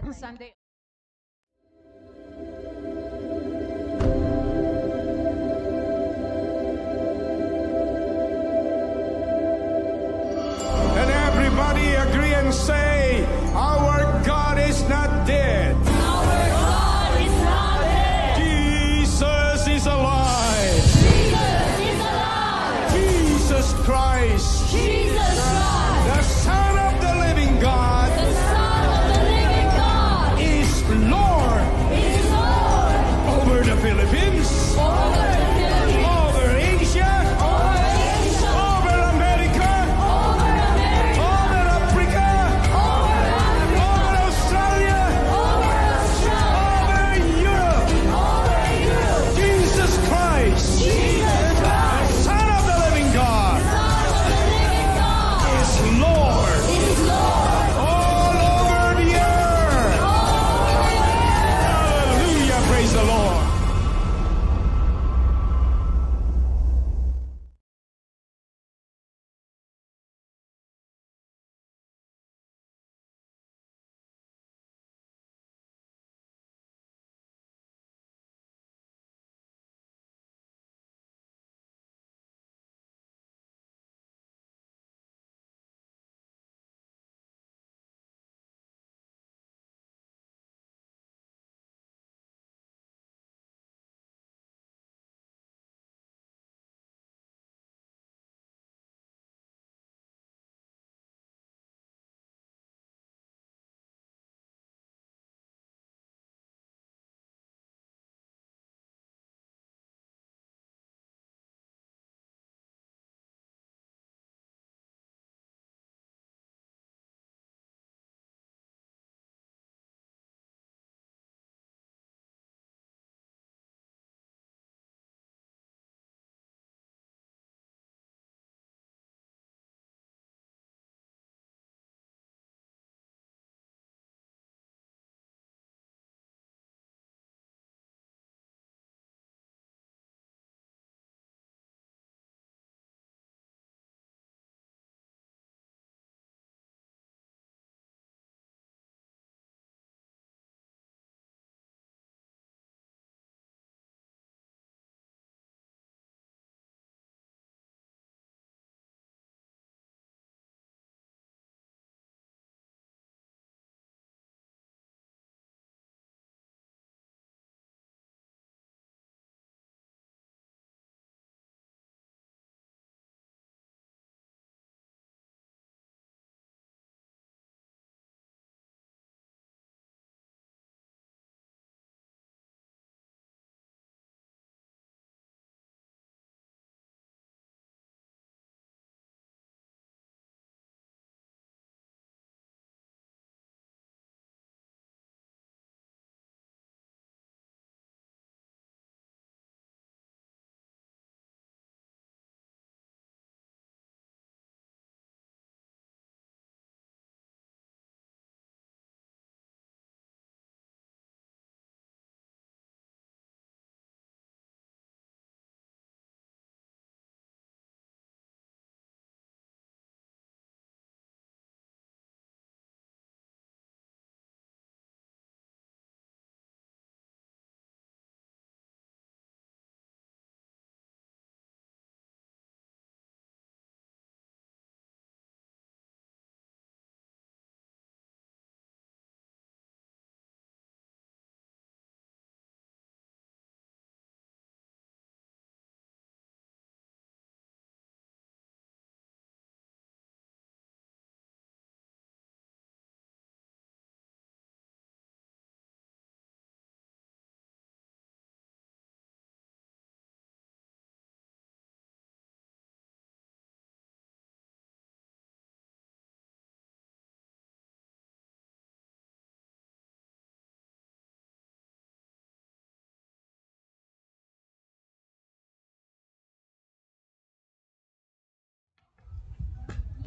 pang Sunday. And everybody agree and say, our God is not dead. Our God is not dead. Jesus is alive. Jesus is alive. Jesus Christ, Jesus Christ, the Son of the living God, the Son of the living God, is Lord is Lord over the Philippines, over the Philippines, over Asia, over Asia, over America, over America, over Africa, over Africa, over Australia, over Australia, over Europe. over Europe. Jesus Christ, Jesus Christ, Son of the living God, Son of the living God, is Lord is Lord all over the earth. over the earth. Hallelujah, praise the Lord.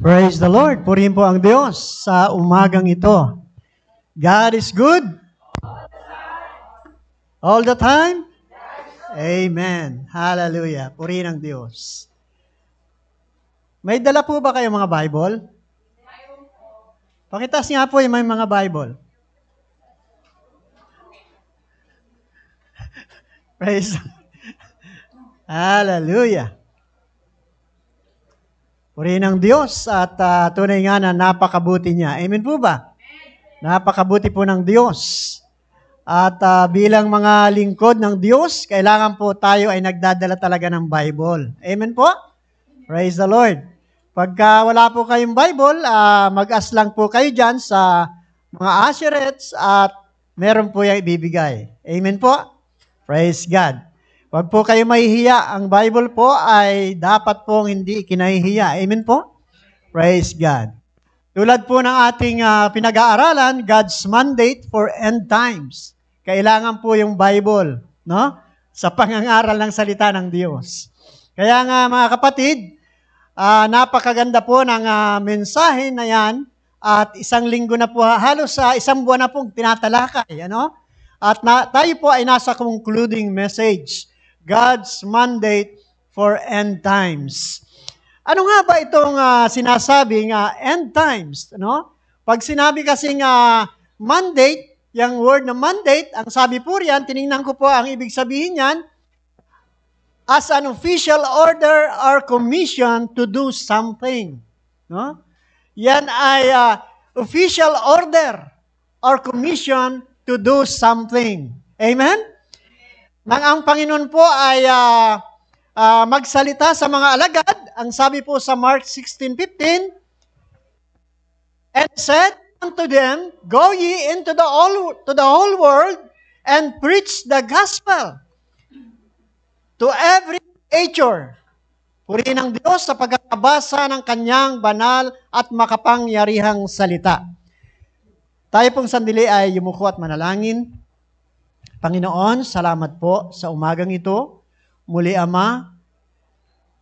Praise the Lord. Purihin po ang Diyos sa umagang ito. God is good. All the time? Amen. Hallelujah. Purihin ang Diyos. May dala po ba kayo mga Bible? Pakitas nga po yung may mga Bible. Praise. Hallelujah. Purihin ng Diyos at tunay nga na napakabuti niya. Amen po ba? Napakabuti po ng Diyos. At bilang mga lingkod ng Diyos, kailangan po tayo ay nagdadala talaga ng Bible. Amen po? Praise the Lord. Pagka wala po kayong Bible, mag-as lang po kayo dyan sa mga usherettes at meron po yung ibibigay. Amen po? Praise God. Huwag po kayo mahihiya. Ang Bible po ay dapat pong hindi kinahihiya. Amen po? Praise God. Tulad po ng ating pinag-aaralan, God's mandate for end times. Kailangan po yung Bible, no? Sa pangangaral ng salita ng Diyos. Kaya nga mga kapatid, napakaganda po ng mensahe na yan at isang linggo na po, halos isang buwan na pong tinatalakay. Ano? At tayo po ay nasa concluding message. God's mandate for end times. Ano nga ba itong sinasabing end times? No? Pag sinabi kasing mandate, yung word na mandate, ang sabi po riyan, tinignan ko po ang ibig sabihin niyan, as an official order or commission to do something. No? Yan ay official order or commission to do something. Amen? Nang ang Panginoon po ay magsalita sa mga alagad, ang sabi po sa Mark 16:15, and said unto them, go ye into the whole world and preach the gospel to every creature. Purihin ng Diyos sa pagkakabasa ng kanyang banal at makapangyarihang salita. Tayo pong sandali ay yumuko at manalangin. Panginoon, salamat po sa umagang ito. Muli, Ama,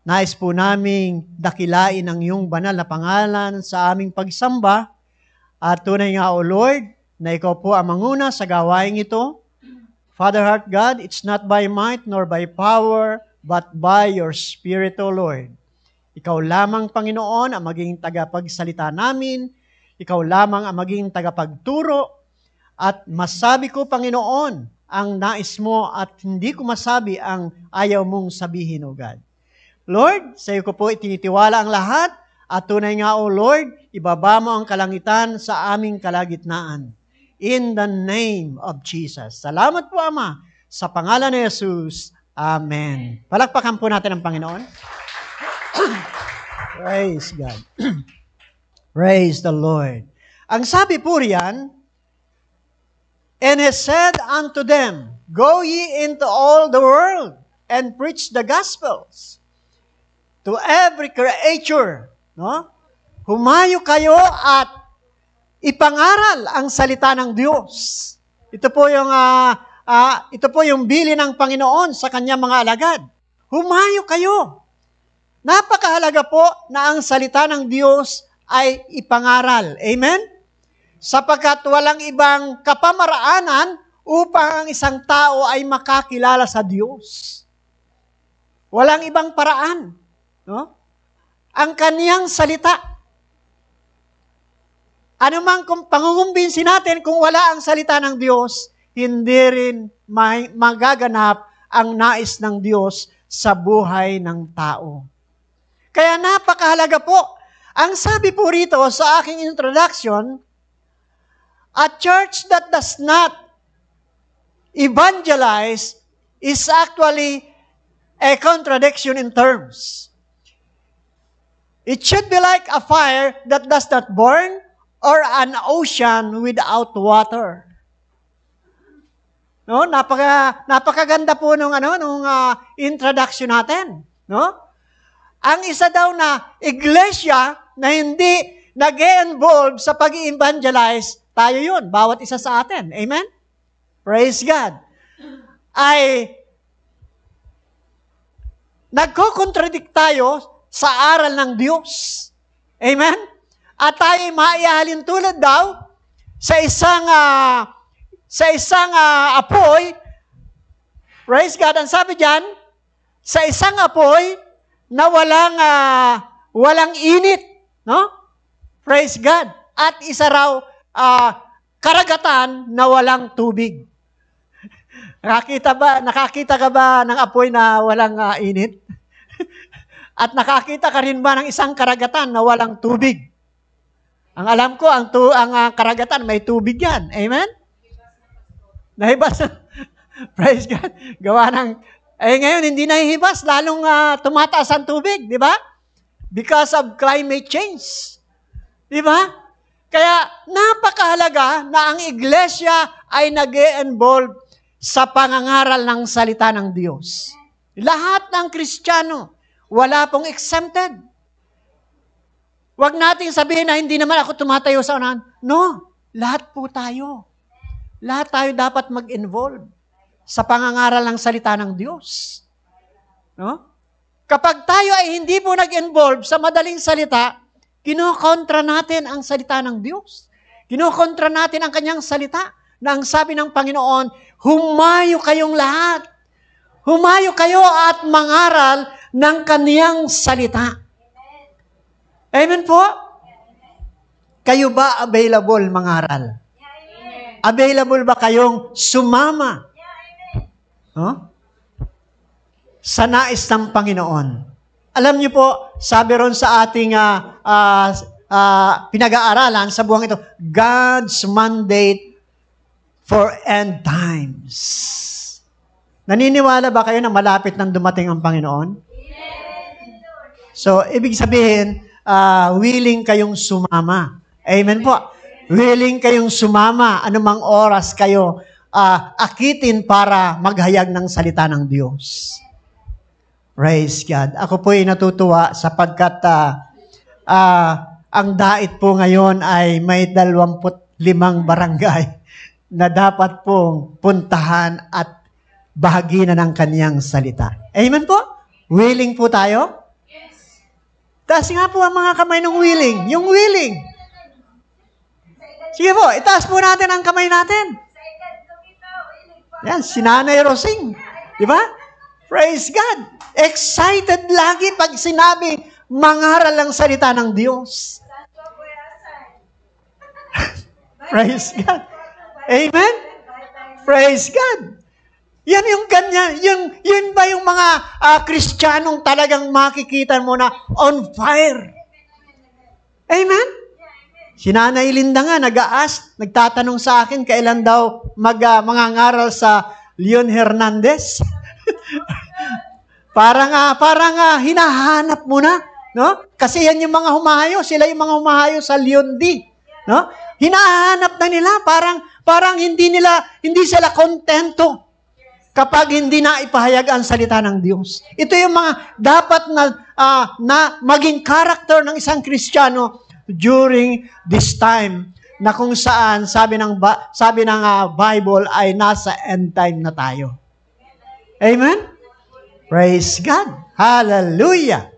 nais po naming dakilain ang iyong banal na pangalan sa aming pagsamba. At tunay nga, O Lord, na ikaw po ang manguna sa gawain ito. Father, Heart, God, it's not by might nor by power, but by your Spirit, O Lord. Ikaw lamang, Panginoon, ang maging tagapagsalita namin. Ikaw lamang ang maging tagapagturo. At masabi ko, Panginoon, ang nais mo at hindi ko masabi ang ayaw mong sabihin, O God. Lord, sa iyo ko po itinitiwala ang lahat at tunay nga, O Lord, ibaba mo ang kalangitan sa aming kalagitnaan. In the name of Jesus. Salamat po, Ama, sa pangalan ni Jesus. Amen. Palakpakan po natin ang Panginoon. Praise God. Praise the Lord. Ang sabi po riyan, and he said unto them, go ye into all the world and preach the gospels to every creature. No? Humayo kayo at ipangaral ang salita ng Diyos. Ito po yung bili ng Panginoon sa kanyang mga alagad. Humayo kayo. Napakahalaga po na ang salita ng Diyos ay ipangaral. Amen? Sapagkat walang ibang kapamaraanan upang ang isang tao ay makakilala sa Diyos. Walang ibang paraan. No? Ang kaniyang salita. Ano mang pangungumbinsin natin kung wala ang salita ng Diyos, hindi rin magaganap ang nais ng Diyos sa buhay ng tao. Kaya napakahalaga po. Ang sabi po rito sa aking introduction, a church that does not evangelize is actually a contradiction in terms. It should be like a fire that does not burn or an ocean without water. No, napakaganda po nung introduction natin, no? Ang isa daw na iglesia na hindi nag-e-involve sa pag-i-evangelize, tayo yun, bawat isa sa atin. Amen? Praise God. Ay nagko-contradict tayo sa aral ng Diyos. Amen? At tayo maihalin tulad daw sa isang apoy. Praise God. Ang sabi diyan, sa isang apoy na walang init, no? Praise God. At isa raw karagatan na walang tubig. Nakakita ka ba ng apoy na walang init? At nakakita ka rin ba ng isang karagatan na walang tubig? Ang alam ko, ang karagatan, may tubig yan. Amen? Nahibas. Praise God. Gawa ng, ngayon, hindi nahihibas, lalong tumataas ang tubig, di ba? Because of climate change. Di ba? Kaya, napakahalaga na ang iglesia ay nag-e-involve sa pangangaral ng salita ng Diyos. Lahat ng Kristiyano, wala pong exempted. Huwag nating sabihin na hindi naman ako tumatayo sa unahan. No, lahat po tayo. Lahat tayo dapat mag-involve sa pangangaral ng salita ng Diyos. No? Kapag tayo ay hindi po nag-involve sa madaling salita, kinokontra natin ang salita ng Diyos. Kinokontra natin ang kanyang salita na ang sabi ng Panginoon, humayo kayong lahat. Humayo kayo at mangaral ng kaniyang salita. Amen po? Kayo ba available mangaral? Available ba kayong sumama? Huh? Sa nais ng Panginoon. Alam niyo po, sabi ron sa ating pinag-aaralan sa buwang ito, God's mandate for end times. Naniniwala ba kayo na malapit nang dumating ang Panginoon? So, ibig sabihin, willing kayong sumama. Amen po. Willing kayong sumama anumang oras kayo akitin para maghayag ng salita ng Diyos. Praise God. Ako po ay natutuwa sapagkat ang dait po ngayon ay may 25 barangay na dapat pong puntahan at bahaginan ng kaniyang salita. Amen po? Willing po tayo? Yes. Taas nga po ang mga kamay ng willing. Yung willing. Sige po, itaas po natin ang kamay natin. Yan, si Nanay Rosing. Di ba? Praise God. Excited lagi pag sinabi, mangaral ang salita ng Diyos. Praise God. Amen? Praise God. Yan yung ganyan. Yun ba yung mga Kristiyanong talagang makikita mo na on fire? Amen? Si Nanay Linda nga, nagtatanong sa akin, kailan daw mangangaral sa Leon Hernandez? parang hinahanap mo na, no? Kasi yan yung mga humahayo, sila yung mga humahayo sa Leon D, no? Hinahanap na nila, parang hindi sila kontento kapag hindi na ipahayag ang salita ng Diyos. Ito yung mga dapat na maging character ng isang Kristiyano during this time na kung saan sabi ng Bible ay nasa end time na tayo. Amen? Praise God. Hallelujah.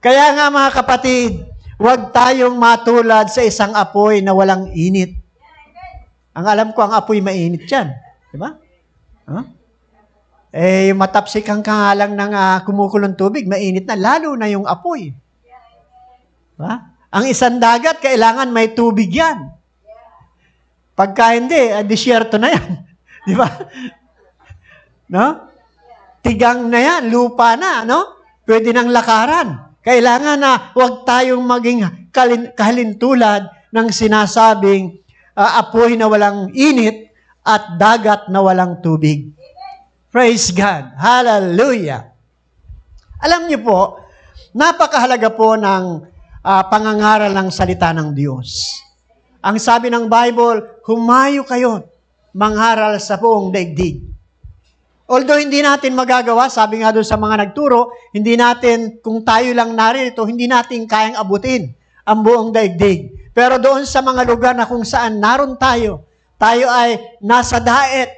Kaya nga mga kapatid, huwag tayong matulad sa isang apoy na walang init. Ang alam ko, ang apoy mainit yan. Diba? Huh? Matapsik ang kangalang ng kumukulong tubig, mainit na, lalo na yung apoy. Diba? Ang isang dagat, kailangan may tubig yan. Pagka hindi, disyerto na yan. Di ba? No? Tigang na yan, lupa na, no? Pwede nang lakaran. Kailangan na huwag tayong maging kahalintulad ng sinasabing apoy na walang init at dagat na walang tubig. Praise God. Hallelujah. Alam niyo po, napakahalaga po ng pangangaral ng salita ng Diyos. Ang sabi ng Bible, humayo kayo, mangharal sa buong daigdig. Although hindi natin magagawa, sabi nga doon sa mga nagturo, hindi natin, kung tayo lang narito, hindi natin kayang abutin ang buong daigdig. Pero doon sa mga lugar na kung saan naroon tayo ay nasa daet,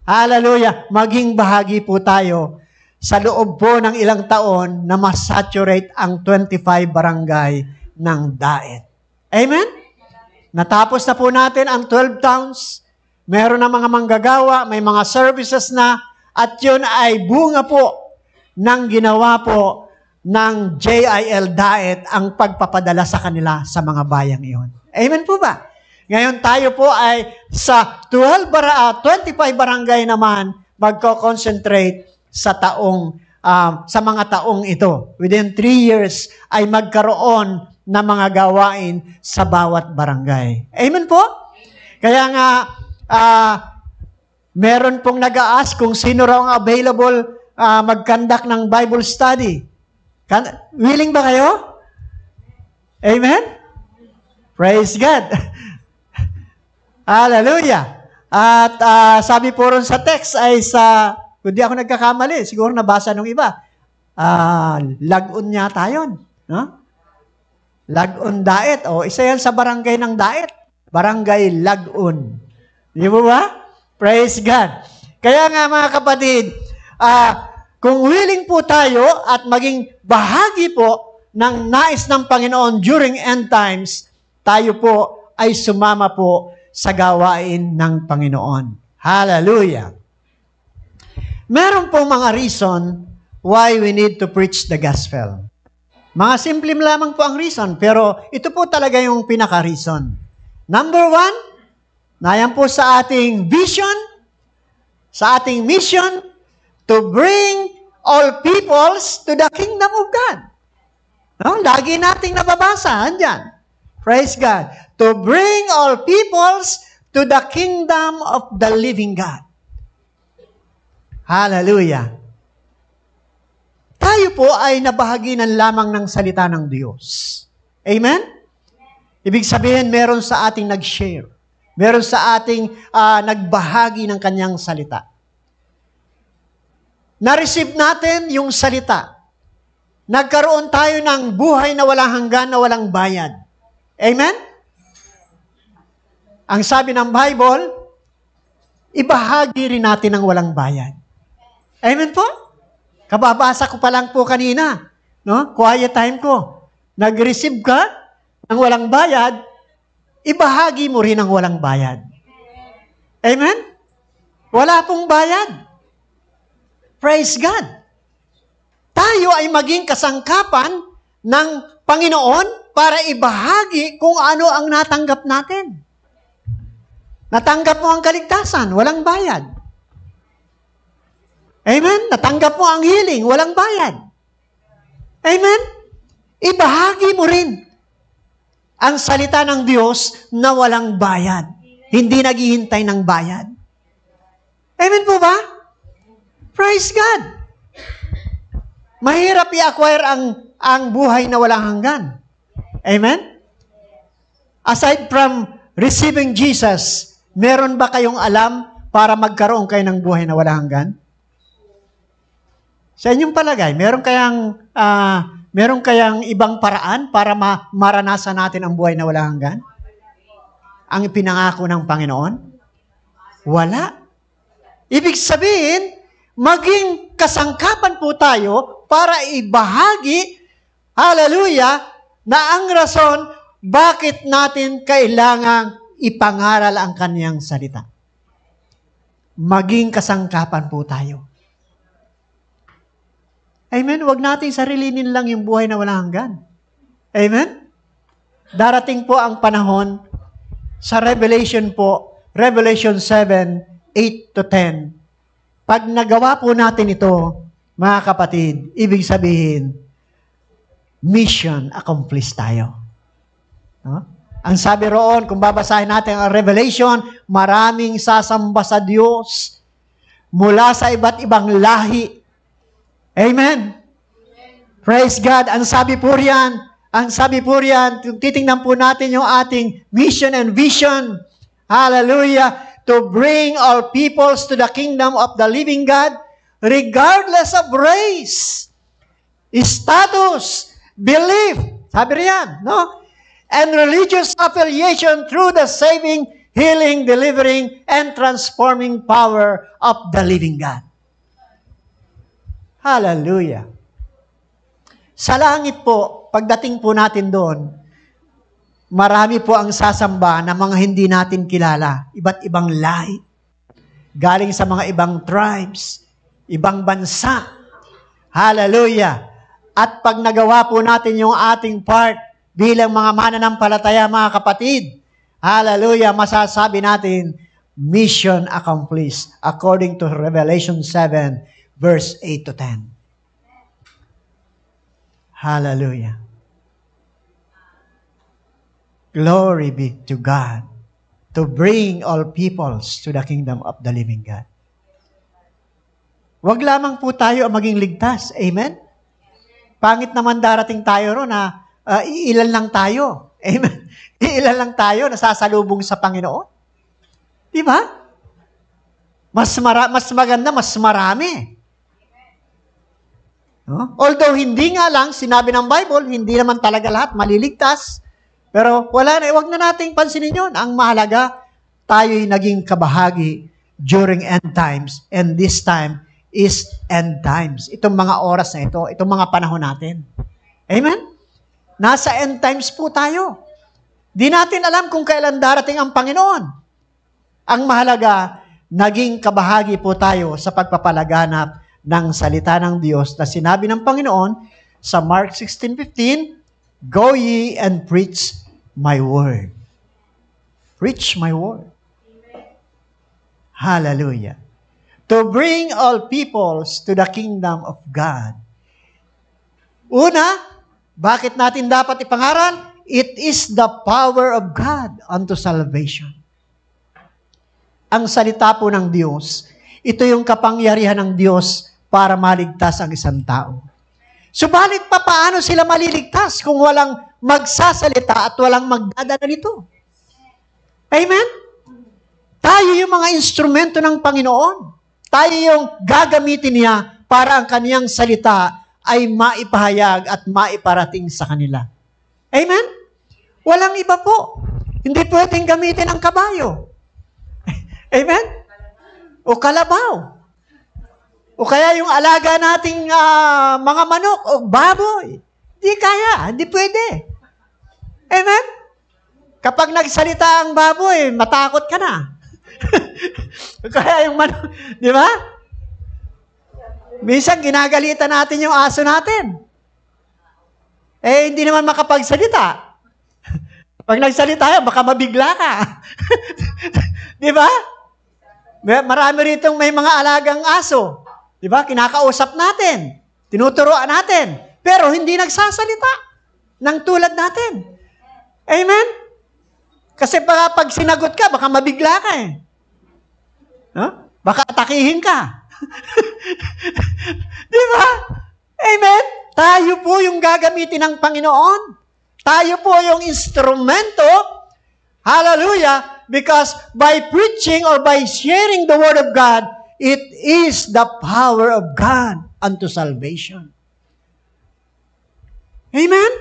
hallelujah, maging bahagi po tayo sa loob po ng ilang taon na masaturate ang 25 barangay ng daet. Amen? Natapos na po natin ang 12 towns, meron na mga manggagawa, may mga services na, at yun ay bunga po ng ginawa po ng JIL Daet ang pagpapadala sa kanila sa mga bayang iyon. Amen po ba? Ngayon tayo po ay sa 25 barangay naman magko-concentrate sa sa mga taong ito. Within 3 years ay magkaroon ng mga gawain sa bawat barangay. Amen po? Kaya nga, meron pong nag-a-ask kung sino raw ang available mag-conduct ng Bible study. Willing ba kayo? Amen? Praise God. Hallelujah. At sabi po ron sa text ay kung di ako nagkakamali, siguro nabasa nung iba, Lag-un yata yun. No? Lag-un Daet. O, isa yan sa barangay ng Daet. Barangay Lag-un. Di ba ba? Praise God. Kaya nga mga kapatid, kung willing po tayo at maging bahagi po ng nais ng Panginoon during end times, tayo po ay sumama po sa gawain ng Panginoon. Hallelujah! Meron po mga reason why we need to preach the gospel. Mga simple lamang po ang reason, pero ito po talaga yung pinaka-reason. Number 1, nayan po sa ating vision, sa ating mission, to bring all peoples to the kingdom of God. No? Lagi nating nababasa, andyan. Praise God. To bring all peoples to the kingdom of the living God. Hallelujah. Tayo po ay nabahaginan lamang ng salita ng Diyos. Amen? Ibig sabihin, meron sa ating nag-share. Meron sa ating nagbahagi ng kanyang salita. Na-receive natin yung salita. Nagkaroon tayo ng buhay na walang hanggan, na walang bayad. Amen? Ang sabi ng Bible, ibahagi rin natin ang walang bayad. Amen po? Kababasa ko pa lang po kanina. No? Quiet time ko. Nag-receive ka ng walang bayad, ibahagi mo rin ang walang bayad. Amen? Wala pong bayad. Praise God. Tayo ay maging kasangkapan ng Panginoon para ibahagi kung ano ang natanggap natin. Natanggap mo ang kaligtasan, walang bayad. Amen? Natanggap mo ang healing, walang bayad. Amen? Ibahagi mo rin ang salita ng Diyos na walang bayad. Hindi naghihintay ng bayad. Amen po ba? Praise God. Mahirap i-acquire ang buhay na walang hanggan. Amen? Aside from receiving Jesus, meron ba kayong alam para magkaroon kayo ng buhay na walang hanggan? Sa inyong palagay, meron kayang ibang paraan para maranasan natin ang buhay na walang hanggan? Ang ipinangako ng Panginoon? Wala. Ibig sabihin, maging kasangkapan po tayo para ibahagi, hallelujah, na ang rason bakit natin kailangang ipangaral ang kaniyang salita. Maging kasangkapan po tayo. Amen? Huwag natin sarilinin lang yung buhay na walang hanggan. Amen? Darating po ang panahon sa Revelation po, Revelation 7, 8 to 10. Pag nagawa po natin ito, mga kapatid, ibig sabihin, mission accomplished tayo. No? Ang sabi roon, kung babasahin natin ang Revelation, maraming sasamba sa Diyos mula sa iba't ibang lahi. Amen. Praise God. Ang sabi po riyan, titingnan po natin yung ating mission and vision. Hallelujah. To bring all peoples to the kingdom of the living God, regardless of race, status, belief, sabi riyan, no? And religious affiliation through the saving, healing, delivering, and transforming power of the living God. Hallelujah. Sa langit po, pagdating po natin doon, marami po ang sasamba na mga hindi natin kilala. Iba't ibang lahi. Galing sa mga ibang tribes, ibang bansa. Hallelujah. At pag nagawa po natin yung ating part bilang mga mananampalataya, mga kapatid, Hallelujah, masasabi natin, mission accomplished according to Revelation 7, verse 8 to 10. Hallelujah. Glory be to God to bring all peoples to the kingdom of the living God. Huwag lamang po tayo ang maging ligtas. Amen? Pangit naman darating tayo ron na iilan lang tayo. Amen? Iilan lang tayo nasasalubong sa Panginoon. Di ba? Mas maganda, mas marami. No? Although hindi nga lang, sinabi ng Bible, hindi naman talaga lahat maliligtas. Pero wala na, huwag na nating pansinin yun. Ang mahalaga, tayo'y naging kabahagi during end times. And this time is end times. Itong mga oras na ito, itong mga panahon natin. Amen? Nasa end times po tayo. Di natin alam kung kailan darating ang Panginoon. Ang mahalaga, naging kabahagi po tayo sa pagpapalaganap ng salita ng Diyos na sinabi ng Panginoon sa Mark 16:15, "Go ye and preach my word." Preach my word. Hallelujah. To bring all peoples to the kingdom of God. Una, bakit natin dapat ipangaral? It is the power of God unto salvation. Ang salita po ng Diyos, ito yung kapangyarihan ng Diyos para maligtas ang isang tao. Subalit pa paano sila maliligtas kung walang magsasalita at walang magdadala nito? Amen? Tayo yung mga instrumento ng Panginoon. Tayo yung gagamitin niya para ang kaniyang salita ay maipahayag at maiparating sa kanila. Amen? Walang iba po. Hindi pwedeng gamitin ang kabayo. Amen? O kalabaw. O kaya yung alaga nating mga manok o baboy. Di kaya, hindi pwede. Amen? Kapag nagsalita ang baboy, matakot ka na. Kaya yung manok, di ba? Minsan ginagalitan natin yung aso natin. Eh, hindi naman makapagsalita. Pag nagsalita yan, baka mabigla ka. Di ba? Marami ritong may mga alagang aso. Di ba? Kinakausap natin. Tinuturoan natin. Pero hindi nagsasalita ng tulad natin. Amen? Kasi pag sinagot ka, baka mabigla ka eh. Huh? Baka atakihin ka. Di ba? Amen? Tayo po yung gagamitin ng Panginoon. Tayo po yung instrumento. Hallelujah! Because by preaching or by sharing the Word of God, it is the power of God unto salvation. Amen?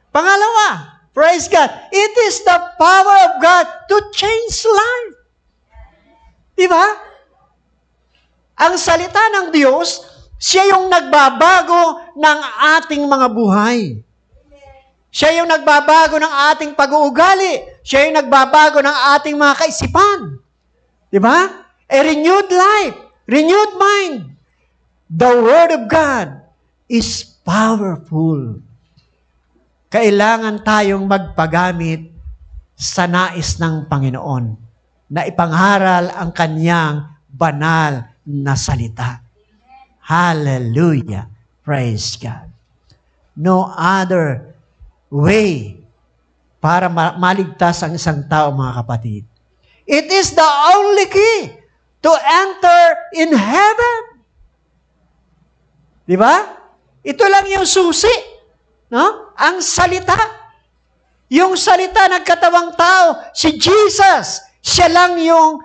Pangalawa, praise God, it is the power of God to change life. Diba? Ang salita ng Diyos, siya yung nagbabago ng ating mga buhay. Siya yung nagbabago ng ating pag-uugali. Siya yung nagbabago ng ating mga kaisipan. Diba? A renewed life, renewed mind. The Word of God is powerful. Kailangan tayong magpagamit sa nais ng Panginoon na ipangharal ang Kanyang banal na salita. Hallelujah. Praise God. No other way para maligtas ang isang tao, mga kapatid. It is the only key to enter in heaven. Di ba? Ito lang yung susi. No? Ang salita. Yung salita nagkatawang tao, si Jesus, siya lang yung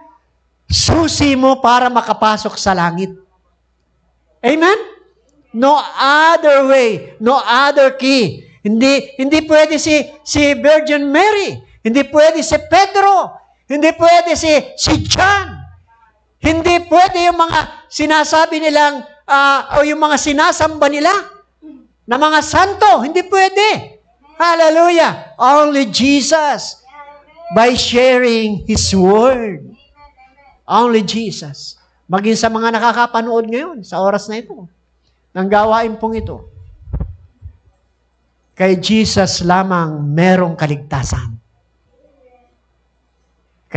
susi mo para makapasok sa langit. Amen? No other way, no other key. Hindi pwede si Virgin Mary. Hindi pwede si Pedro. Hindi pwede si John. Hindi pwede yung mga sinasabi nilang o yung mga sinasamba nila na mga santo. Hindi pwede. Hallelujah. Only Jesus by sharing His Word. Only Jesus. Maging sa mga nakakapanood ngayon sa oras na ito. Ng gawain pong ito. Kay Jesus lamang merong kaligtasan.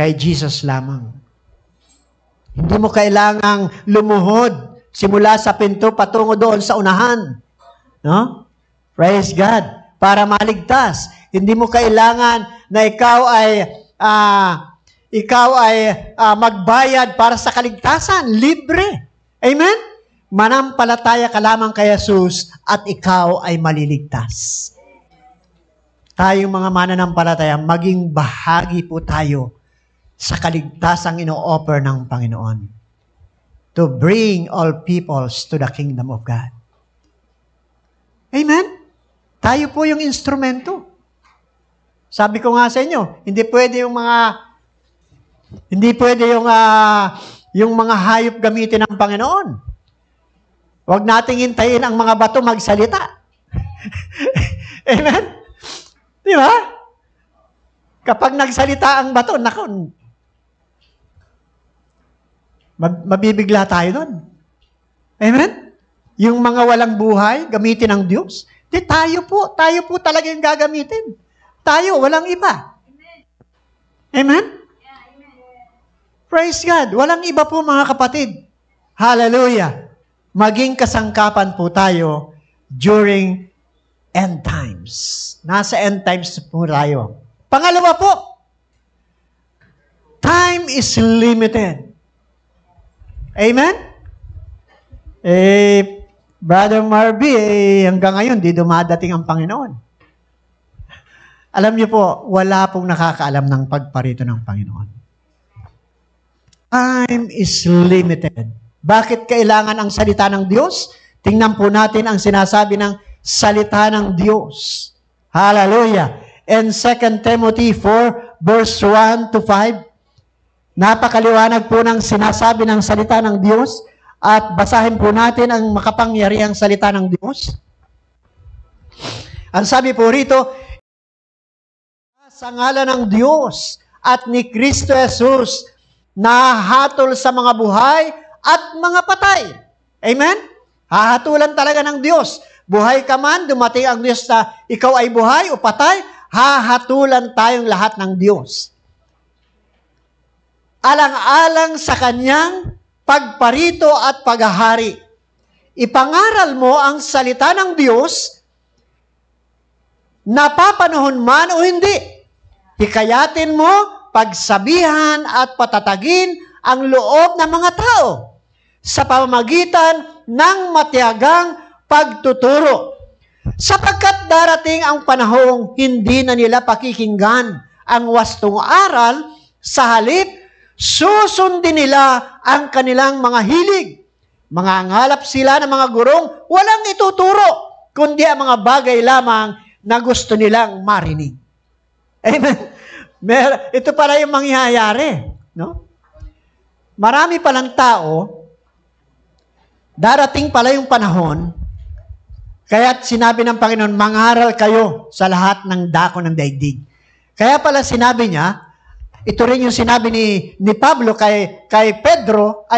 kay Jesus lamang. Hindi mo kailangang lumuhod simula sa pinto patungo doon sa unahan. No? Praise God. Para maligtas. Hindi mo kailangan na ikaw ay magbayad para sa kaligtasan. Libre. Amen? Manampalataya ka lamang kay Jesus at ikaw ay maliligtas. Tayong mga mananampalataya, maging bahagi po tayo sa kaligtasang ino-offer ng Panginoon to bring all peoples to the kingdom of God. Amen? Tayo po yung instrumento. Sabi ko nga sa inyo, hindi pwede yung mga hayop gamitin ng Panginoon. Huwag nating hintayin ang mga bato magsalita. Amen? Di ba? Kapag nagsalita ang bato, naku, mabibigla tayo doon. Amen? Yung mga walang buhay, gamitin ng Diyos. Di tayo po talaga yung gagamitin. Tayo, walang iba. Amen? Praise God. Walang iba po mga kapatid. Hallelujah. Maging kasangkapan po tayo during end times. Nasa end times po tayo. Pangalawa po, time is limited. Amen? Brother Marby, hanggang ngayon, di dumadating ang Panginoon. Alam niyo po, wala pong nakakaalam ng pagparito ng Panginoon. Time is limited. Bakit kailangan ang salita ng Diyos? Tingnan po natin ang sinasabi ng salita ng Diyos. Hallelujah. And 2 Timothy 4, verse 1 to 5, napakaliwanag po ng sinasabi ng salita ng Diyos at basahin po natin ang makapangyarihang salita ng Diyos. Ang sabi po rito, sa ngalan ng Diyos at ni Kristo Jesus, nahahatol sa mga buhay at mga patay. Amen? Hahatulan talaga ng Diyos. Buhay ka man, dumating ang Diyos na ikaw ay buhay o patay, hahatulan tayong lahat ng Diyos. Alang-alang sa kanyang pagparito at paghahari. Ipangaral mo ang salita ng Diyos, napapanahon man o hindi. Hikayatin mo, pagsabihan at patatagin ang loob ng mga tao sa pamamagitan ng matiyagang pagtuturo. Sapagkat darating ang panahong hindi na nila pakikinggan ang wastong aral, sa halip, susundin nila ang kanilang mga hilig. Mangangalap sila ng mga gurong walang ituturo, kundi ang mga bagay lamang na gusto nilang marinig. Amen. Ito pala yung mangyayari. No? Marami palang tao, darating pala yung panahon, kaya't sinabi ng Panginoon, mangaral kayo sa lahat ng dako ng daigdig. Kaya pala sinabi niya, ito rin yung sinabi ni Pablo kay Pedro,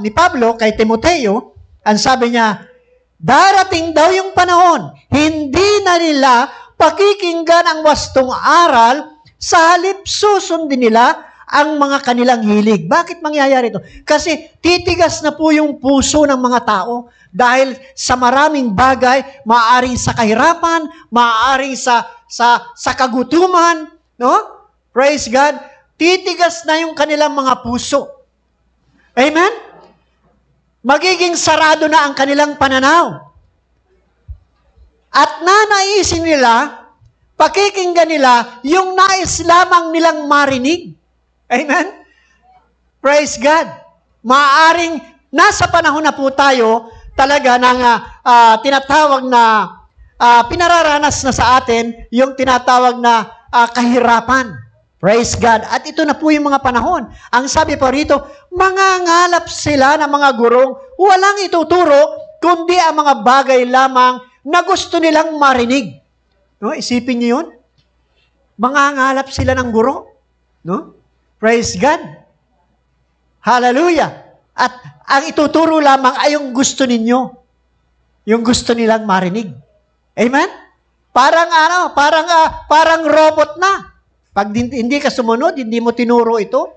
ni Pablo kay Timoteo, ang sabi niya, darating daw yung panahon, hindi na nila pakikinggan ang wastong aral, sa halip susundin nila ang mga kanilang hilig. Bakit mangyayari ito? Kasi titigas na po yung puso ng mga tao dahil sa maraming bagay, maaaring sa kahirapan, maaaring sa kagutuman, no? Praise God. Titigas na yung kanilang mga puso. Amen? Magiging sarado na ang kanilang pananaw. At nanaisin nila, pakikinggan nila yung nais lamang nilang marinig. Amen? Praise God. Maaaring nasa panahon na po tayo talaga ng tinatawag na pinararanas na sa atin yung tinatawag na kahirapan. Praise God. At ito na po yung mga panahon. Ang sabi po rito, mangangalap sila ng mga gurong walang ituturo, kundi ang mga bagay lamang na gusto nilang marinig. No? Isipin niyo yun? Mangangalap sila ng guro. No? Praise God. Hallelujah. At ang ituturo lamang ay yung gusto ninyo. Yung gusto nilang marinig. Amen? Parang robot na. Pag hindi ka sumunod, hindi mo tinuro ito,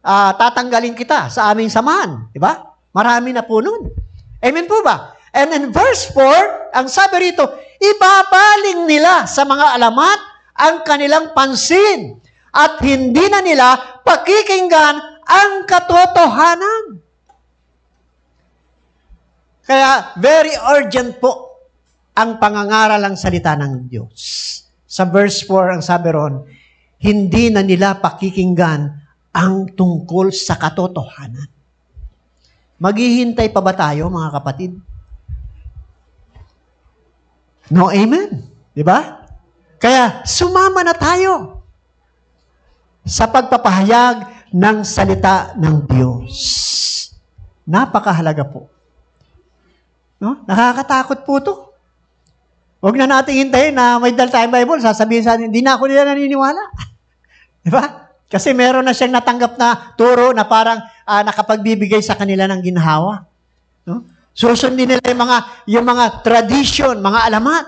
tatanggalin kita sa aming samahan. Di ba? Marami na po nun. Amen po ba? And in verse 4, ang sabi rito, ibabaling nila sa mga alamat ang kanilang pansin at hindi na nila pakikinggan ang katotohanan. Kaya, very urgent po ang pangangaral ng salita ng Diyos. Sa verse 4, ang sabi ron, hindi na nila pakikinggan ang tungkol sa katotohanan. Maghihintay pa ba tayo, mga kapatid? No, amen. Di ba? Kaya, sumama na tayo sa pagpapahayag ng salita ng Diyos. Napakahalaga po. No? Nakakatakot po ito. Huwag na natin hintayin na may dal tayong Bible, sasabihin sa atin, hindi na ako nila naniniwala. Di ba? Kasi meron na siyang natanggap na turo na parang nakapagbibigay sa kanila ng ginhawa. No? Susundin nila yung mga tradition, mga alamat.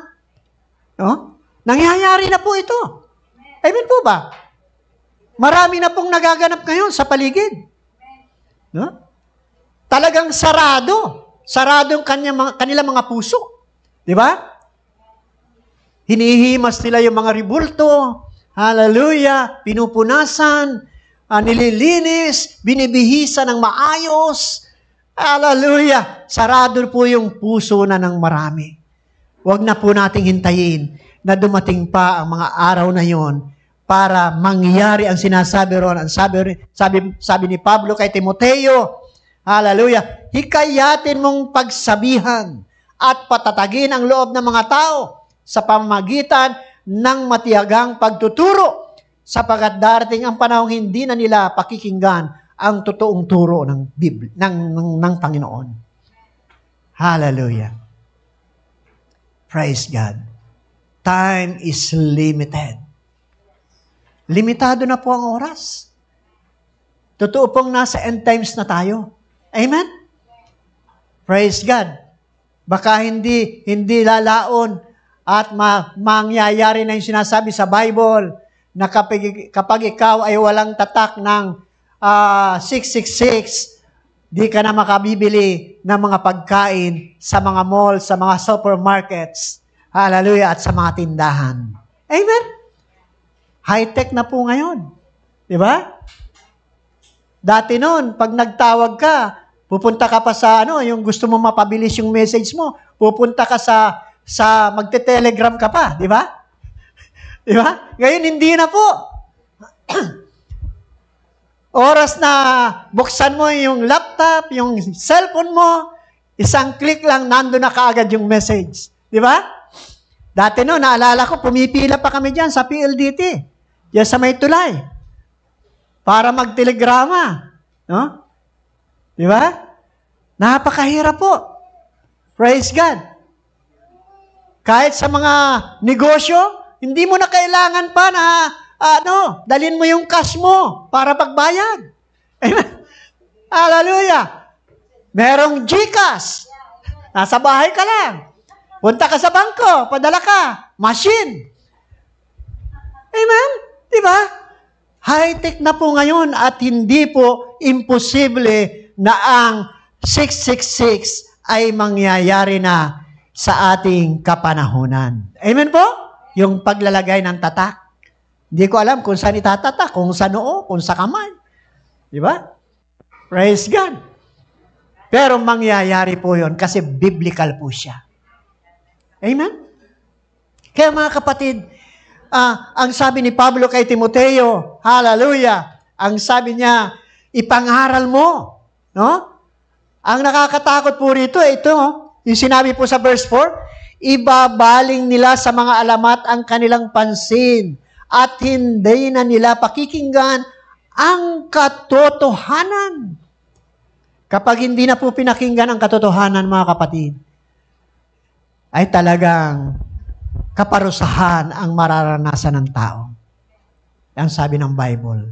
No? Nangyayari na po ito. Amen po ba? Marami na pong nagaganap ngayon sa paligid. No? Talagang sarado. Sarado yung kanilang mga puso. Di ba? Hinihimas nila yung mga ribulto. Hallelujah. Pinupunasan. Nililinis. Binibihisa ng maayos. Hallelujah. Sarado po yung puso na ng marami. Huwag na po nating hintayin na dumating pa ang mga araw na yon para mangyari ang sinasabi ron. Ang sabi ni Pablo kay Timoteo, hallelujah, hikayatin mong pagsabihan at patatagin ang loob ng mga tao sa pamamagitan ng matiyagang pagtuturo sapagkat darating ang panahong hindi na nila pakikinggan ang totoong turo ng Biblia, ng Panginoon. Hallelujah. Praise God. Time is limited. Limitado na po ang oras. Totoo pong nasa end times na tayo. Amen? Praise God. Baka hindi lalaon at mangyayari na yung sinasabi sa Bible na kapag ikaw ay walang tatak ng 666, di ka na makabibili ng mga pagkain sa mga mall, sa mga supermarkets. Hallelujah. At sa mga tindahan. Amen? High-tech na po ngayon. Di ba? Dati noon, pag nagtawag ka, pupunta ka pa sa yung gusto mo mapabilis yung message mo, pupunta ka sa magte-telegram ka pa, di ba? Di ba? Ngayon, hindi na po. Oras na buksan mo yung laptop, yung cellphone mo, isang click lang, nando na kaagad yung message. Di ba? Dati noon, naalala ko, pumipila pa kami dyan sa PLDT. Diyan sa may tulay. Para magtelegrama. No? Di ba? Napakahirap po. Praise God. Kahit sa mga negosyo, hindi mo na kailangan pa na, dalhin mo yung cash mo para pagbayad. Amen. Hallelujah. Merong GCash. Nasa bahay ka lang. Punta ka sa bangko, padala ka. Machine. Amen. Diba? High-tech na po ngayon at hindi po imposible na ang 666 ay mangyayari na sa ating kapanahunan. Amen po? Yung paglalagay ng tatak. Hindi ko alam kung saan itatatak, kung sa noo, kung sa kamay. Diba? Praise God. Pero mangyayari po yun kasi biblical po siya. Amen? Kaya mga kapatid, ang sabi ni Pablo kay Timoteo, hallelujah, ang sabi niya, ipangaral mo. No? Ang nakakatakot po rito, ito, yung sinabi po sa verse 4, ibabaling nila sa mga alamat ang kanilang pansin at hindi na nila pakikinggan ang katotohanan. Kapag hindi na po pinakinggan ang katotohanan, mga kapatid, ay talagang kaparusahan ang mararanasan ng tao. Ang sabi ng Bible.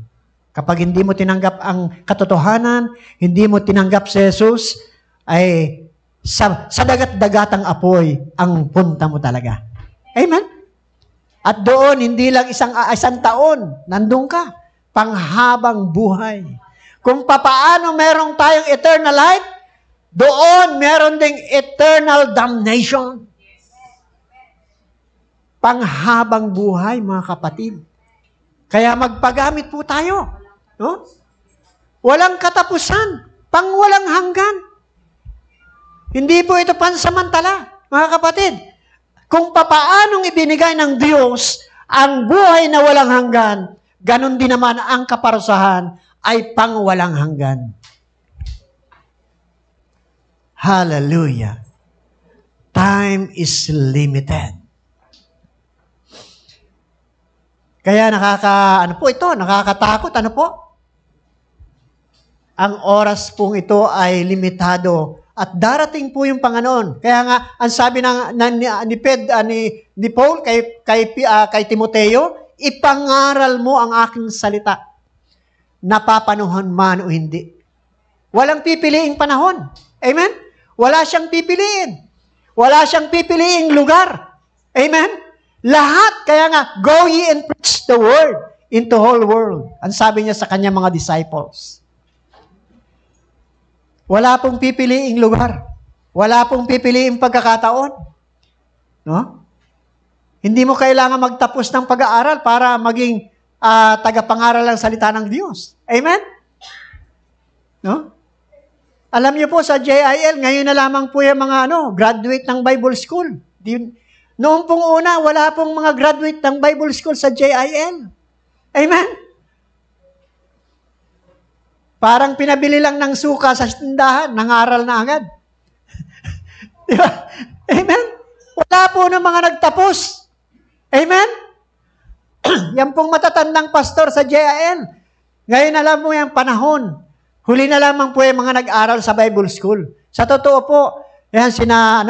Kapag hindi mo tinanggap ang katotohanan, hindi mo tinanggap si Jesus, ay sa dagat-dagatang apoy ang punta mo talaga. Amen? At doon, hindi lang isang taon, nandun ka, panghabang buhay. Kung papaano meron tayong eternal life, doon meron ding eternal damnation. Panghabang buhay, mga kapatid. Kaya magpagamit po tayo. No? Walang katapusan, pangwalang hanggan. Hindi po ito pansamantala, mga kapatid. Kung papaanong ibinigay ng Diyos ang buhay na walang hanggan, ganun din naman ang kaparusahan ay pangwalang hanggan. Hallelujah. Time is limited. Kaya nakakatakot. Ano po? Ang oras pong ito ay limitado at darating po yung Panginoon. Kaya nga, ang sabi ni Paul kay Timoteo, ipangaral mo ang aking salita. Napapanuhan man o hindi. Walang pipiliing panahon. Amen? Wala siyang pipiliin. Wala siyang pipiliing lugar. Amen? Lahat, kaya nga, go ye and preach the word into whole world. Ang sabi niya sa kanya mga disciples. Wala pong pipiliing lugar. Wala pong pipiliing pagkakataon. No? Hindi mo kailangan magtapos ng pag-aaral para maging tagapangaral ng salita ng Diyos. Amen? No? Alam niyo po sa JIL, ngayon na lamang po yung mga graduate ng Bible School. Noong pong una, wala pong mga graduate ng Bible School sa JIL. Amen? Parang pinabili lang ng suka sa tindahan, nangaral na agad. Diba? Amen? Wala po ng mga nagtapos. Amen? Yan pong matatandang pastor sa JIL. Ngayon na lang po yung panahon. Huli na lamang po yung mga nag-aral sa Bible School. Sa totoo po, yan sina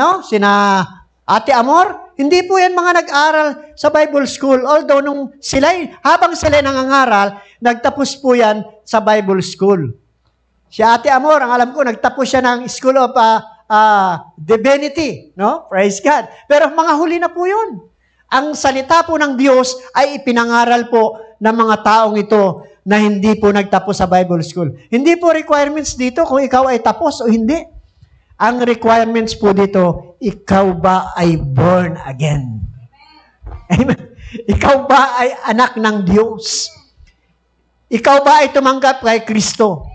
Ate Amor, hindi po yan mga nag-aral sa Bible School. Although habang sila nangangaral, nagtapos po yan sa Bible School. Si Ate Amor, ang alam ko, nagtapos siya ng School of Divinity. No? Praise God. Pero mga huli na po yun. Ang salita po ng Diyos ay ipinangaral po ng mga taong ito na hindi po nagtapos sa Bible School. Hindi po requirements dito kung ikaw ay tapos o hindi. Ang requirements po dito, ikaw ba ay born again? Amen. Ikaw ba ay anak ng Diyos? Ikaw ba ay tumanggap kay Kristo?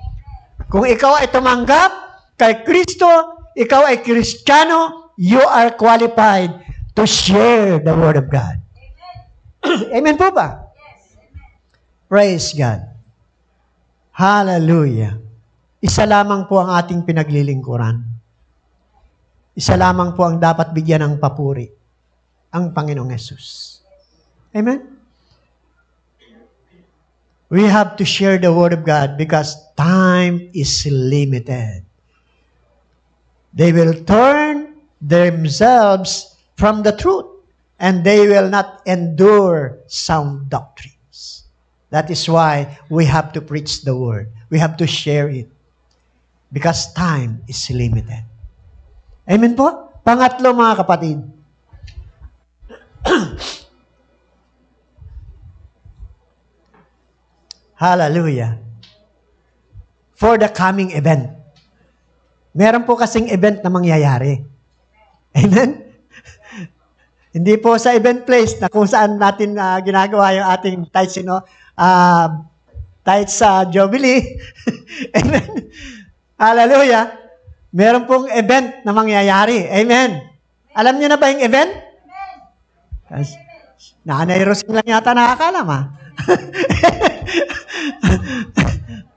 Kung ikaw ay tumanggap kay Kristo, ikaw ay Kristiyano, you are qualified to share the Word of God. Amen po ba? Praise God. Hallelujah. Isa lamang po ang ating pinaglilingkuran. Isa lamang po ang dapat bigyan ng papuri, ang Panginoong Yesus. Amen? We have to share the Word of God because time is limited. They will turn themselves from the truth and they will not endure sound doctrines. That is why we have to preach the Word. We have to share it because time is limited. Amen po? Pangatlo, mga kapatid. Hallelujah. For the coming event. Meron po kasing event na mangyayari. Amen? Hindi po sa event place na kung saan natin ginagawa yung ating tithes, tithes sa Jubilee. Amen? Hallelujah. Meron pong event na mangyayari. Amen. Alam niyo na ba yung event? Nanay Rosing lang yata nakakalam, ha?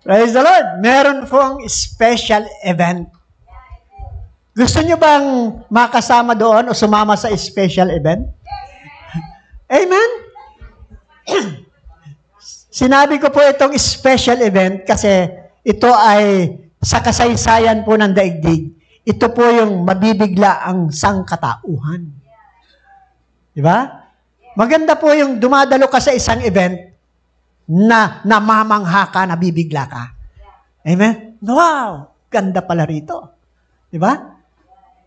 Praise the Lord. Meron pong special event. Gusto niyo bang makasama doon o sumama sa special event? Amen? Sinabi ko po itong special event kasi ito ay sa kasaysayan po ng daigdig. Ito po yung mabibigla ang sangkatauhan. Di ba? Maganda po yung dumadalo ka sa isang event na namamangha ka, nabibigla ka. Amen? Wow! Ganda pala rito. Di ba?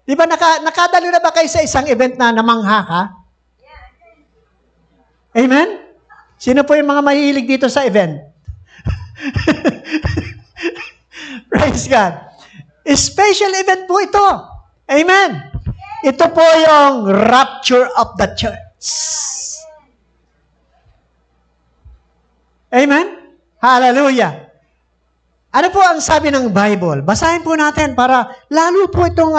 Di ba nakadalo na ba kayo sa isang event na namangha ka? Amen? Sino po yung mga mahilig dito sa event? Praise God. Special event po ito. Amen. Ito po yung rapture of the church. Amen? Hallelujah. Ano po ang sabi ng Bible? Basahin po natin para lalo po itong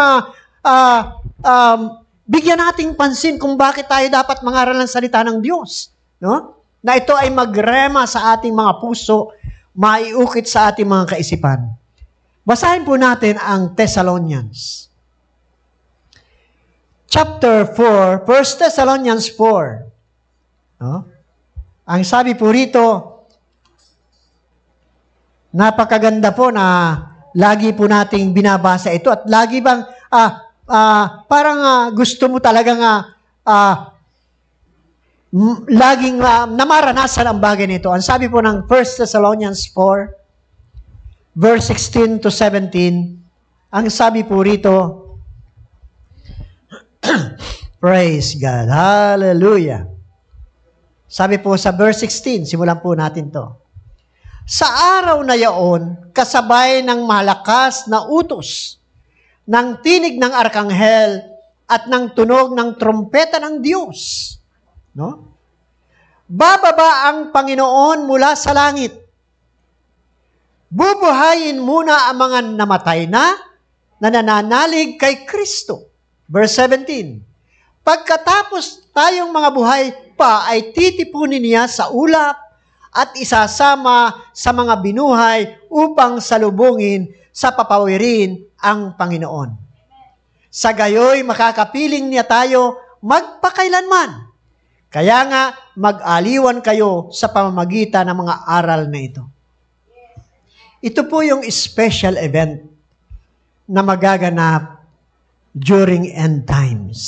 bigyan nating pansin kung bakit tayo dapat mangaral ng salita ng Diyos. No? Na ito ay magrema sa ating mga puso, maiukit sa ating mga kaisipan. Basahin po natin ang Thessalonians. Chapter 4, 1 Thessalonians 4. No? Ang sabi po rito, napakaganda po na lagi po nating binabasa ito at lagi bang parang gusto mo talagang laging namaranasan ang bagay nito. Ang sabi po ng 1 Thessalonians 4, verse 16 to 17, ang sabi po rito, praise God, hallelujah. Sabi po sa verse 16, simulan po natin to. Sa araw na yaon, kasabay ng malakas na utos, ng tinig ng arkanghel, at ng tunog ng trompeta ng Diyos. No? Bababa ang Panginoon mula sa langit. Bubuhayin muna ang mga namatay na nananalig kay Kristo. Verse 17, pagkatapos tayong mga buhay pa ay titipunin niya sa ulap at isasama sa mga binuhay upang salubungin sa papawirin ang Panginoon. Sa gayoy, makakapiling niya tayo magpakailanman. Kaya nga, mag-aliwan kayo sa pamamagitan ng mga aral na ito. Ito po yung special event na magaganap during end times.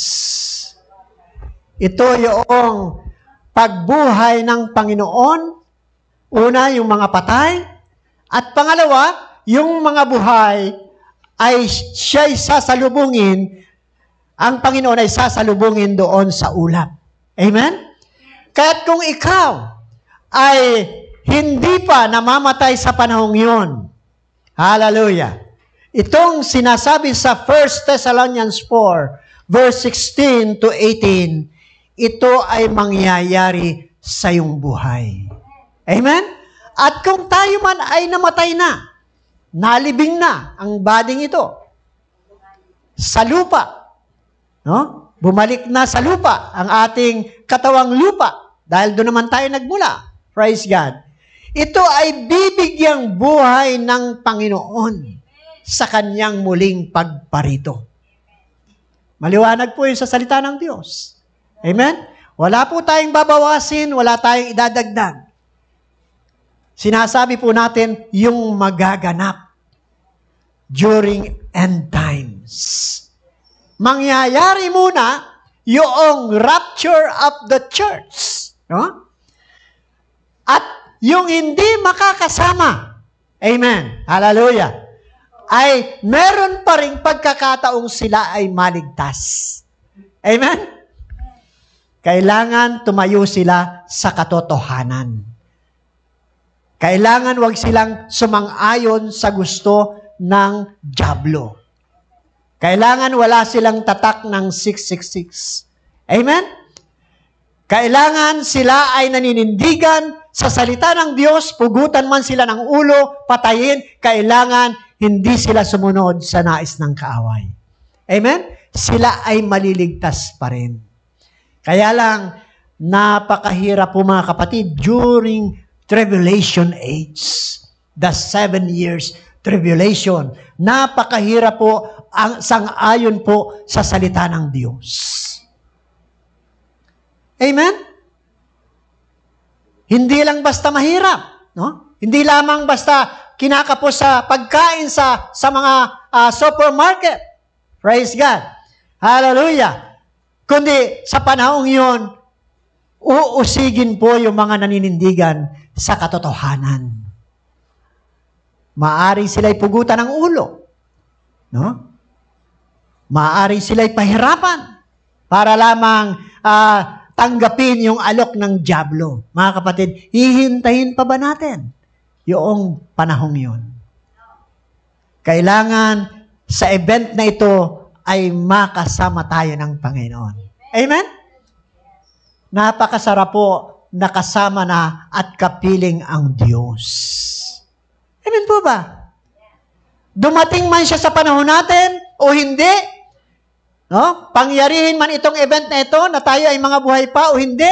Ito yung pagbuhay ng Panginoon. Una, yung mga patay. At pangalawa, yung mga buhay ay siya'y sasalubungin, ang Panginoon ay sasalubungin doon sa ulap. Amen? Kaya't kung ikaw ay hindi pa namamatay sa panahong yun, hallelujah, itong sinasabi sa 1 Thessalonians 4, verse 16 to 18, ito ay mangyayari sa iyong buhay. Amen? At kung tayo man ay namatay na, nalibing na ang bading ito sa lupa, no? Bumalik na sa lupa ang ating katawang lupa dahil doon naman tayo nagmula. Praise God. Ito ay bibigyang buhay ng Panginoon sa kanyang muling pagparito. Maliwanag po yun sa salita ng Diyos. Amen? Wala po tayong babawasin, wala tayong idadagdag. Sinasabi po natin yung magaganap during end times. Mangyayari muna yung rapture of the church. No? At yung hindi makakasama, amen, hallelujah, ay meron pa rin pagkakataong sila ay maligtas. Amen? Kailangan tumayo sila sa katotohanan. Kailangan wag silang sumang-ayon sa gusto ng dyablo. Kailangan wala silang tatak ng 666. Amen? Kailangan sila ay naninindigan sa salita ng Diyos, pugutan man sila ng ulo, patayin, kailangan hindi sila sumunod sa nais ng kaaway. Amen? Sila ay maliligtas pa rin. Kaya lang, napakahirap po mga kapatid during tribulation age, the 7 years tribulation. Napakahirap po ang sang-ayon po sa salita ng Diyos. Amen? Hindi lang basta mahirap, no? Hindi lamang basta kinakapos sa pagkain sa mga supermarket. Praise God. Hallelujah. Kundi sa panahong yun, uusigin po yung mga naninindigan sa katotohanan. Maaring sila'y pugutan ng ulo. No? Maaring sila'y pahirapan para lamang tanggapin yung alok ng dyablo. Mga kapatid, hihintayin pa ba natin yung panahong yun? Kailangan sa event na ito ay makasama tayo ng Panginoon. Amen? Napakasarap po nakasama na at kapiling ang Diyos. Amen po ba? Dumating man siya sa panahon natin o hindi, no? Pangyarihin man itong event na ito na tayo ay mga buhay pa o hindi,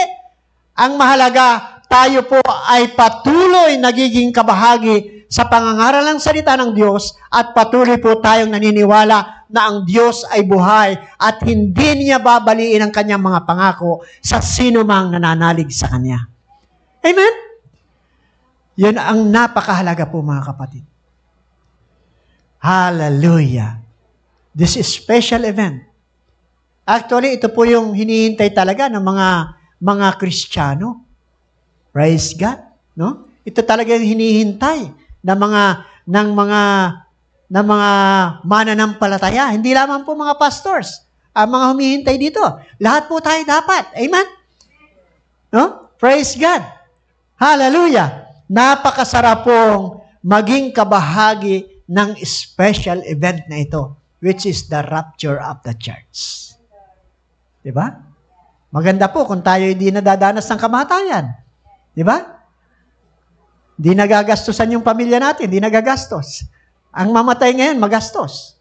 ang mahalaga, tayo po ay patuloy nagiging kabahagi sa pangangaral ng salita ng Diyos at patuloy po tayong naniniwala na ang Diyos ay buhay at hindi niya babaliin ang kanyang mga pangako sa sino mang nananalig sa Kanya. Amen? Yun ang napakahalaga po mga kapatid. Hallelujah! This is special event. Actually, ito po yung hinihintay talaga ng mga Kristiyano. Praise God, no? Ito talaga yung hinihintay ng mga mananampalataya. Hindi lamang po mga pastors, ang mga humihintay dito. Lahat po tayo dapat. Amen? No? Praise God. Hallelujah. Napakasarap pong maging kabahagi ng special event na ito, which is the rapture of the church. Diba? Maganda po kung tayo hindi nadadanas ng kamatayan. Diba? Hindi nagagastusan yung pamilya natin, hindi nagagastos. Ang mamatay ngayon, magastos.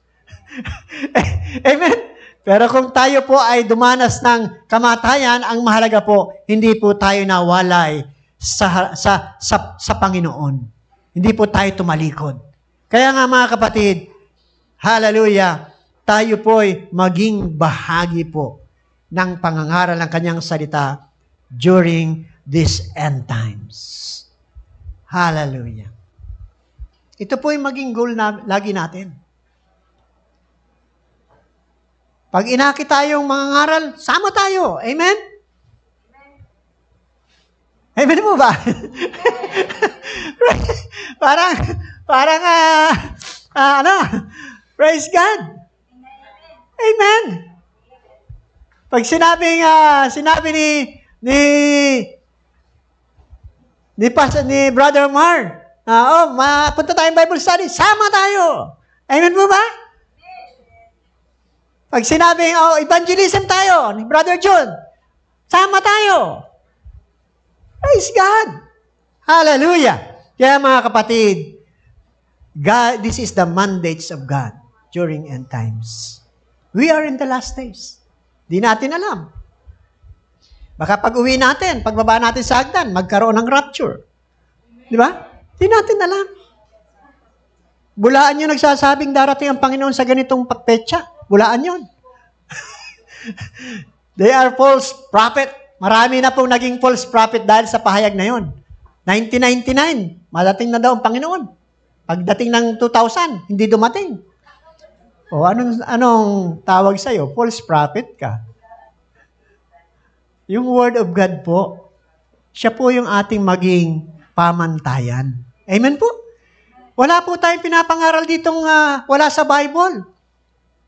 Amen? Pero kung tayo po ay dumanas ng kamatayan, ang mahalaga po, hindi po tayo nawalay sa Panginoon. Hindi po tayo tumalikod. Kaya nga mga kapatid, hallelujah, tayo po ay maging bahagi po ng pangangaral ng kanyang salita during these end times. Hallelujah. Ito po yung maging goal na lagi natin. Pag inakit tayong mga ngaral, sama tayo. Amen? Amen mo ba? parang, praise God. Amen. Pag sinabi ni Brother Mar, punta tayong Bible study, sama tayo. Amen mo ba? Pag sinabing, evangelism tayo, ni Brother John, sama tayo. Praise God. Hallelujah. Kaya mga kapatid, God, this is the mandates of God during end times. We are in the last days. Di natin alam. Baka pag uwi natin, pagbaba natin sa hagdan, magkaroon ng rapture. Di ba? Di natin alam. Bulaan yun nagsasabing darating ang Panginoon sa ganitong petsa. Bulaan yun. They are false prophet. Marami na pong naging false prophet dahil sa pahayag na yun. 1999, madating na daw ang Panginoon. Pagdating ng 2000, hindi dumating. O anong tawag sa'yo? False prophet ka. Yung Word of God po, siya po yung ating maging pamantayan. Amen po? Wala po tayong pinapangaral ditong wala sa Bible.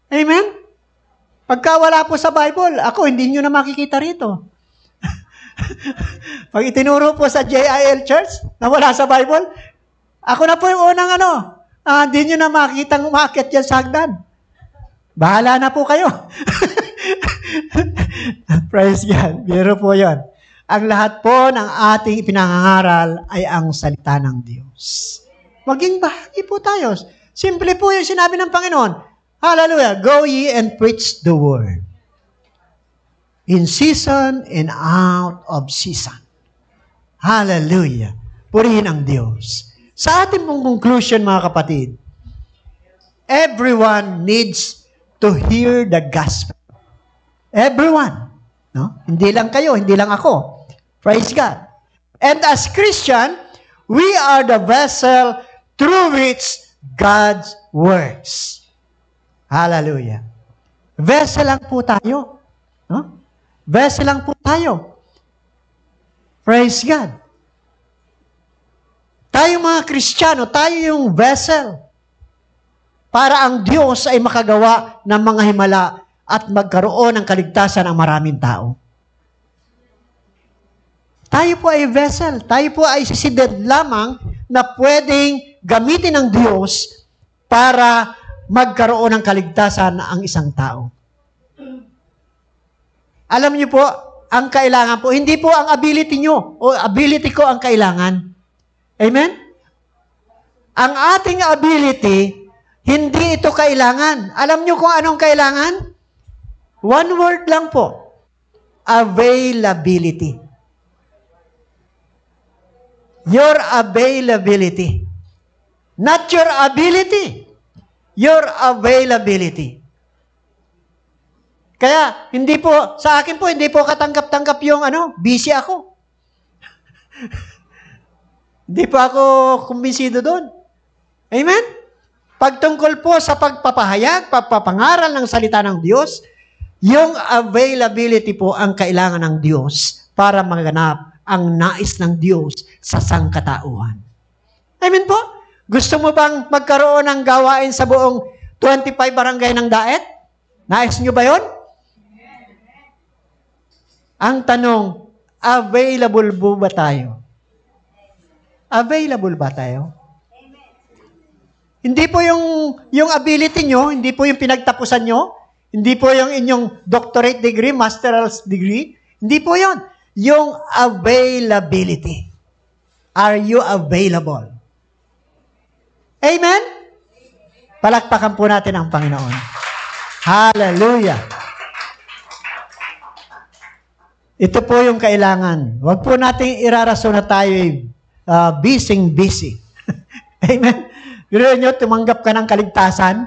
Amen? Pagka wala po sa Bible, ako, hindi nyo na makikita rito. Pag itinuro po sa JIL Church na wala sa Bible, ako na po yung unang hindi nyo na makikita umakyat dyan sa hagdan. Bahala na po kayo. Praise God. Biro po yun. Ang lahat po ng ating pinangangaral ay ang salita ng Diyos. Maging bahagi po tayo. Simple po yung sinabi ng Panginoon. Hallelujah. Go ye and preach the word. In season and out of season. Hallelujah. Purihin ang Diyos. Sa ating pong conclusion, mga kapatid, everyone needs to hear the gospel. Everyone. No? Hindi lang kayo, hindi lang ako. Praise God. And as Christian, we are the vessel through which God works. Hallelujah. Vessel lang po tayo. No? Vessel lang po tayo. Praise God. Tayo mga Kristiyano, tayo yung vessel para ang Diyos ay makagawa ng mga himala at magkaroon ng kaligtasan ng maraming tao. Tayo po ay vessel. Tayo po ay seeded lamang na pwedeng gamitin ng Diyos para magkaroon ng kaligtasan ang isang tao. Alam niyo po, ang kailangan po, hindi po ang ability nyo o ability ko ang kailangan. Amen? Ang ating ability, hindi ito kailangan. Alam niyo kung anong kailangan? One word lang po. Availability. Your availability. Not your ability. Your availability. Kaya, hindi po, sa akin po, hindi po katanggap-tanggap yung busy ako. Hindi po ako kumbinsido doon. Amen? Pagtungkol po sa pagpapahayag, pagpapangaral ng salita ng Diyos, yung availability po ang kailangan ng Diyos para maganap ang nais ng Diyos sa sangkatauhan. Amen po? Gusto mo bang magkaroon ng gawain sa buong 25 barangay ng Daet? Nais nyo ba yun? Ang tanong, available ba tayo? Available ba tayo? Hindi po yung ability nyo, hindi po yung pinagtapusan nyo, hindi po yung inyong doctorate degree, master's degree, hindi po yun. Yung availability. Are you available? Amen? Palakpakan po natin ang Panginoon. Hallelujah! Ito po yung kailangan. Huwag po natin irarason na tayo busy. Amen? Pero nyo, tumanggap ka ng kaligtasan,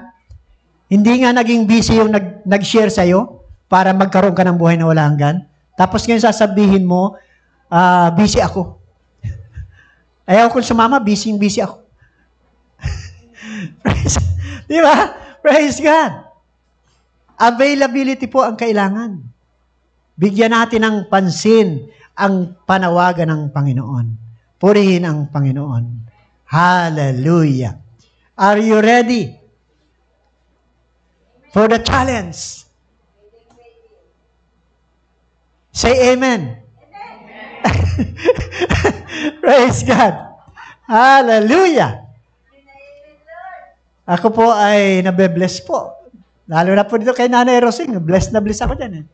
hindi nga naging busy yung nag-share sa'yo para magkaroon ka ng buhay na wala hanggan. Tapos ngayon sasabihin mo, busy ako. Ayaw kong sumama, busy ako. Di ba? Praise God. Availability po ang kailangan. Bigyan natin ng pansin ang panawagan ng Panginoon. Purihin ang Panginoon. Hallelujah. Are you ready for the challenge? Say amen. Praise God. Hallelujah. Ako po ay nabe-bless po. Lalo na po dito kay Nanay Rosing. Bless na bless ako dyan.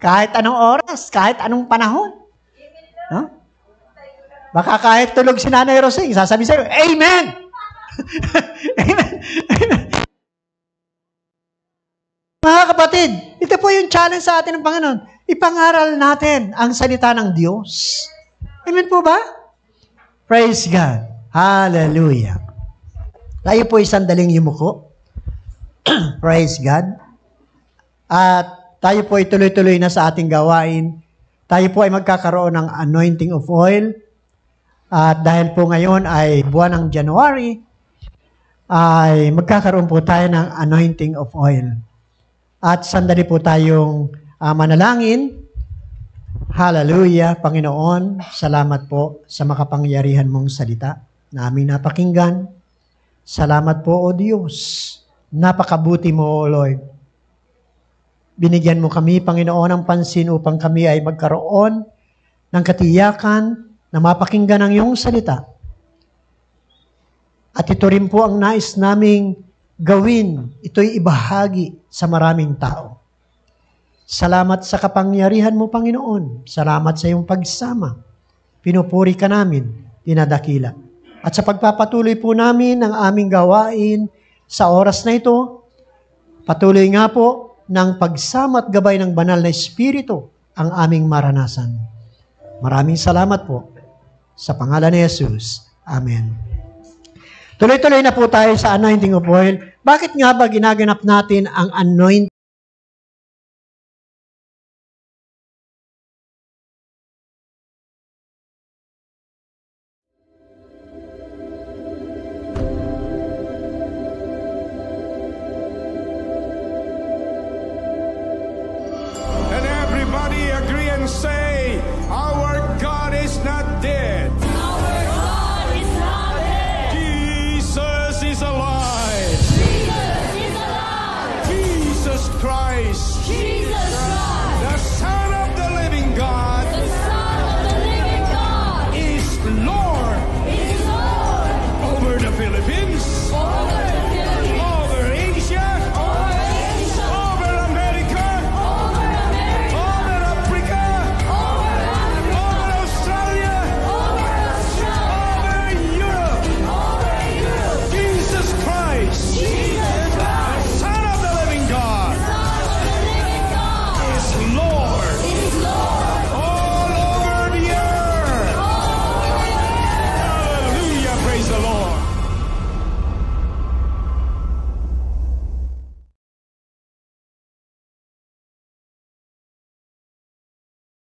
Kahit anong oras, kahit anong panahon. Huh? Baka kahit tulog si Nanay Rosing, sasabihin sa'yo, amen! Amen! Amen! Mga kapatid, ito po yung challenge sa atin ng Panginoon. Ipangaral natin ang salita ng Diyos. Amen po ba? Praise God. Hallelujah. Tayo po sandaling yumuko. Praise God. At tayo po ay tuloy-tuloy na sa ating gawain. Tayo po ay magkakaroon ng anointing of oil. At dahil po ngayon ay buwan ng January, ay magkakaroon po tayo ng anointing of oil. At sandali po tayong manalangin. Hallelujah, Panginoon. Salamat po sa makapangyarihan mong salita na aming napakinggan. Salamat po, O Diyos. Napakabuti mo, O Lord. Binigyan mo kami, Panginoon, ng pansin upang kami ay magkaroon ng katiyakan na mapakinggan ang iyong salita. At ito rin po ang nais naming gawin. Ito'y ibahagi sa maraming tao. Salamat sa kapangyarihan mo, Panginoon. Salamat sa iyong pagsama. Pinupuri ka namin, dinadakila. At sa pagpapatuloy po namin ang aming gawain sa oras na ito, patuloy nga po ng pagsama at gabay ng banal na Espiritu ang aming maranasan. Maraming salamat po. Sa pangalan ni Jesus. Amen. Tuloy-tuloy na po tayo sa anointing of oil. Bakit nga ba ginaganap natin ang anointing